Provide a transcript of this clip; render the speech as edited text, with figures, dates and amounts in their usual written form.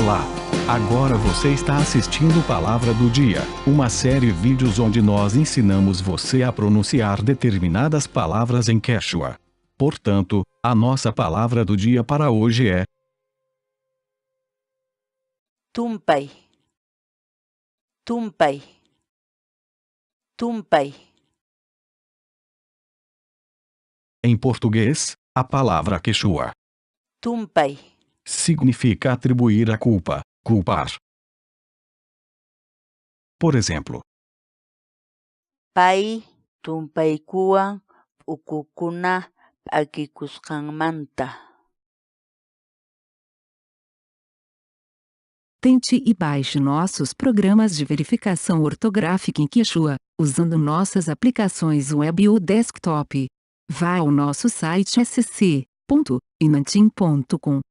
Olá! Agora você está assistindo Palavra do Dia, uma série de vídeos onde nós ensinamos você a pronunciar determinadas palavras em Quechua. Portanto, a nossa palavra do dia para hoje é Tumpay. Tumpay. Tumpay. em português, a palavra Quechua Tumpay. significa atribuir a culpa, culpar. Por exemplo, Pay tumpaykuwan ukukuna p'akikusqanmanta. Tente e baixe nossos programas de verificação ortográfica em Quechua, usando nossas aplicações web ou desktop. Vá ao nosso site sc.inantim.com.